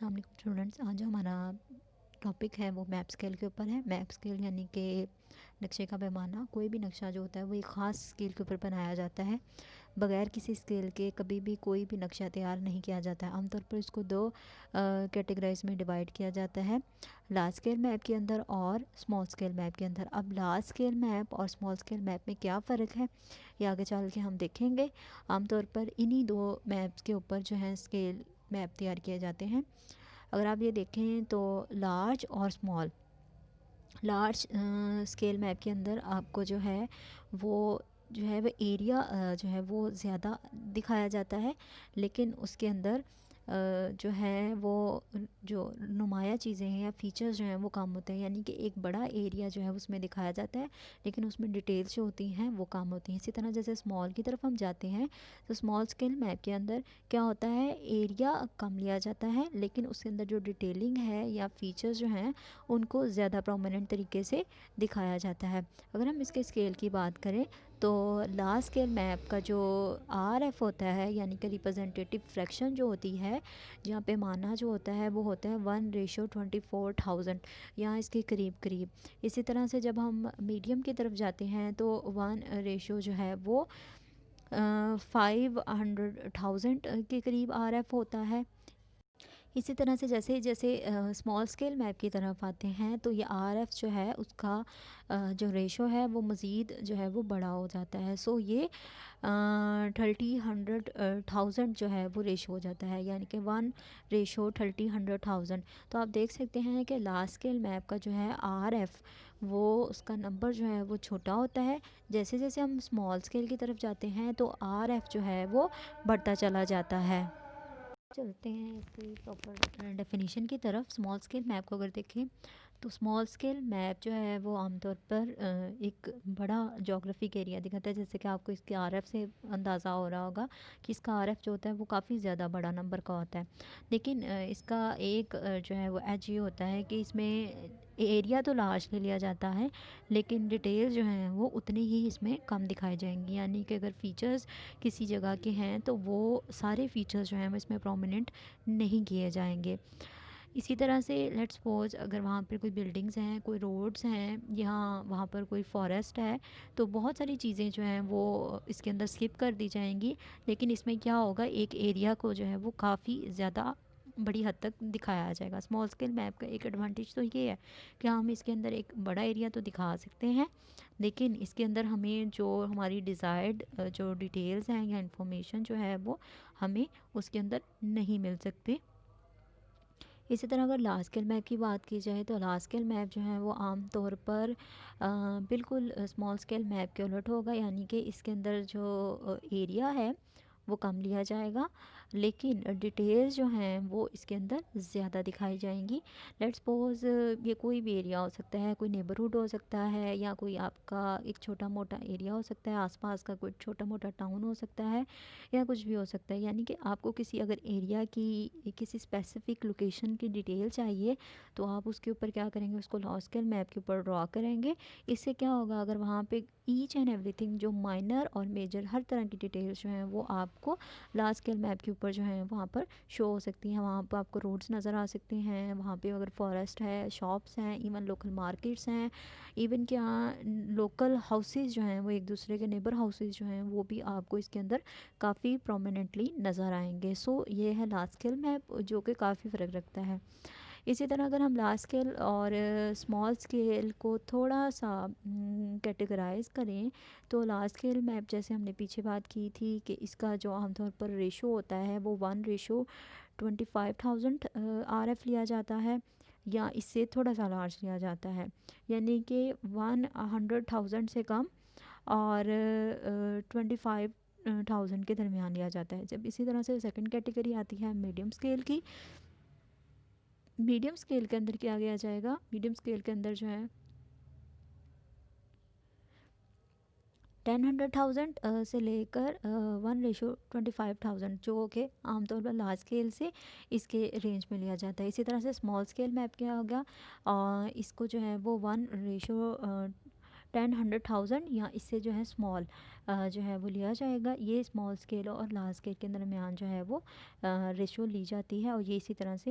अस्सलाम वालेकुम स्टूडेंट्स। आज जो हमारा टॉपिक है वो मैप स्केल के ऊपर है। मैप स्केल यानी कि नक्शे का पैमाना। कोई भी नक्शा जो होता है वो एक ख़ास स्केल के ऊपर बनाया जाता है। बग़ैर किसी स्केल के कभी भी कोई भी नक्शा तैयार नहीं किया जाता है। आमतौर पर इसको दो कैटेगराइज में डिवाइड किया जाता है, लार्ज स्केल मैप के अंदर और स्मॉल स्केल मैप के अंदर। अब लार्ज स्केल मैप और स्मॉल स्केल मैप में क्या फ़र्क है ये आगे चल के हम देखेंगे। आमतौर पर इन्हीं दो मैप्स के ऊपर जो है स्केल मैप तैयार किए जाते हैं। अगर आप ये देखें तो लार्ज और स्मॉल, लार्ज स्केल मैप के अंदर आपको जो है वो एरिया जो है वो ज़्यादा दिखाया जाता है, लेकिन उसके अंदर जो है वो जो नुमाया चीज़ें हैं या फीचर्स जो हैं वो कम होते हैं। यानी कि एक बड़ा एरिया जो है उसमें दिखाया जाता है, लेकिन उसमें डिटेल्स जो होती हैं वो कम होती हैं। इसी तरह जैसे स्मॉल की तरफ हम जाते हैं तो स्मॉल स्केल मैप के अंदर क्या होता है, एरिया कम लिया जाता है, लेकिन उसके अंदर जो डिटेलिंग है या फीचर्स जो हैं उनको ज़्यादा प्रोमिनेंट तरीके से दिखाया जाता है। अगर हम इसके स्केल की बात करें तो लार्ज स्केल मैप का जो RF होता है यानी कि रिप्रेजेंटेटिव फ्रैक्शन जो होती है, जहाँ पे माना जो होता है वो होता है 1:24,000 यहाँ इसके करीब करीब। इसी तरह से जब हम मीडियम की तरफ जाते हैं तो 1 रेशो जो है वो 500,000 के करीब RF होता है। इसी तरह से जैसे जैसे स्मॉल स्केल मैप की तरफ आते हैं तो ये RF जो है उसका जो रेशो है वो मज़ीद जो है वो बड़ा हो जाता है। सो ये 30,100,000 जो है वो रेशो हो जाता है, यानी कि 1:30,100,000। तो आप देख सकते हैं कि लार्ज स्केल मैप का जो है RF वो उसका नंबर जो है वो छोटा होता है। जैसे जैसे हम स्मॉल स्केल की तरफ जाते हैं तो RF जो है वो बढ़ता चला जाता है। चलते हैं इसकी प्रॉपर डेफिनेशन की तरफ। स्मॉल स्केल मैप को अगर देखें तो स्मॉल स्केल मैप जो है वो आमतौर पर एक बड़ा जोग्राफिक एरिया दिखाता है। जैसे कि आपको इसके RF से अंदाज़ा हो रहा होगा कि इसका RF जो होता है वो काफ़ी ज़्यादा बड़ा नंबर का होता है। लेकिन इसका एक जो है वो एज ये होता है कि इसमें एरिया तो लार्ज ले लिया जाता है, लेकिन डिटेल जो हैं वो उतनी ही इसमें कम दिखाई जाएंगी। यानी कि अगर फ़ीचर्स किसी जगह के हैं तो वो सारे फ़ीचर्स जो हैं वो इसमें प्रोमिनेंट नहीं किए जाएंगे। इसी तरह से लेट्स सपोज अगर वहाँ पर कोई बिल्डिंग्स हैं, कोई रोड्स हैं, या वहाँ पर कोई फॉरेस्ट है, तो बहुत सारी चीज़ें जो हैं वो इसके अंदर स्किप कर दी जाएंगी। लेकिन इसमें क्या होगा, एक एरिया को जो है वो काफ़ी ज़्यादा बड़ी हद तक दिखाया जाएगा। स्मॉल स्केल मैप का एक एडवांटेज तो ये है कि हम इसके अंदर एक बड़ा एरिया तो दिखा सकते हैं, लेकिन इसके अंदर हमें जो हमारी डिज़ायर्ड जो डिटेल्स हैं या इंफॉर्मेशन जो है वो हमें उसके अंदर नहीं मिल सकती। इसी तरह अगर लार्ज स्केल मैप की बात की जाए तो लार्ज स्केल मैप जो है वो आम तौर पर बिल्कुल स्मॉल स्केल मैप के उलट होगा। यानी कि इसके अंदर जो एरिया है वो कम लिया जाएगा, लेकिन डिटेल्स जो हैं वो इसके अंदर ज़्यादा दिखाई जाएंगी। लेट्स सपोज ये कोई भी एरिया हो सकता है, कोई नेबरहुड हो सकता है, या कोई आपका एक छोटा मोटा एरिया हो सकता है, आसपास का कोई छोटा मोटा टाउन हो सकता है, या कुछ भी हो सकता है। यानी कि आपको किसी अगर एरिया की किसी स्पेसिफिक लोकेशन की डिटेल चाहिए तो आप उसके ऊपर क्या करेंगे, उसको लार्ज स्केल मैप के ऊपर ड्रॉ करेंगे। इससे क्या होगा, अगर वहाँ पे ईच एंड एवरीथिंग जो माइनर और मेजर हर तरह की डिटेल्स जो हैं वो आपको लार्ज स्केल मैप के ऊपर जो है वहाँ पर शो हो सकती हैं। वहाँ पर आपको रोड्स नज़र आ सकते हैं, वहाँ पे अगर फॉरेस्ट है, शॉप्स हैं, इवन लोकल मार्केट्स हैं, इवन क्या लोकल हाउसेस जो हैं वो एक दूसरे के नेबर हाउसेस जो हैं वो भी आपको इसके अंदर काफ़ी प्रोमिनेंटली नज़र आएंगे। सो ये है लार्ज स्केल मैप जो कि काफ़ी फ़र्क रखता है। इसी तरह अगर हम लार्ज स्केल और स्मॉल स्केल को थोड़ा सा कैटेगराइज करें तो लार्ज स्केल मैप जैसे हमने पीछे बात की थी कि इसका जो आमतौर पर रेशो होता है वो 1:25,000 RF लिया जाता है, या इससे थोड़ा सा लार्ज लिया जाता है, यानी कि 100,000 से कम और 25,000 के दरमियान लिया जाता है। जब इसी तरह से सेकंड कैटेगरी आती है मीडियम स्केल की। मीडियम स्केल के अंदर क्या किया जाएगा, मीडियम स्केल के अंदर जो है 10,100,000 से लेकर 1:25,000 जो कि आमतौर पर लार्ज स्केल से इसके रेंज में लिया जाता है। इसी तरह से स्मॉल स्केल मैप क्या होगा, इसको जो है वो 1:10,100,000 या इससे जो है स्मॉल जो है वो लिया जाएगा। ये स्मॉल स्केल और लार्ज स्केल के दरमियान जो है वो रेशो ली जाती है, और ये इसी तरह से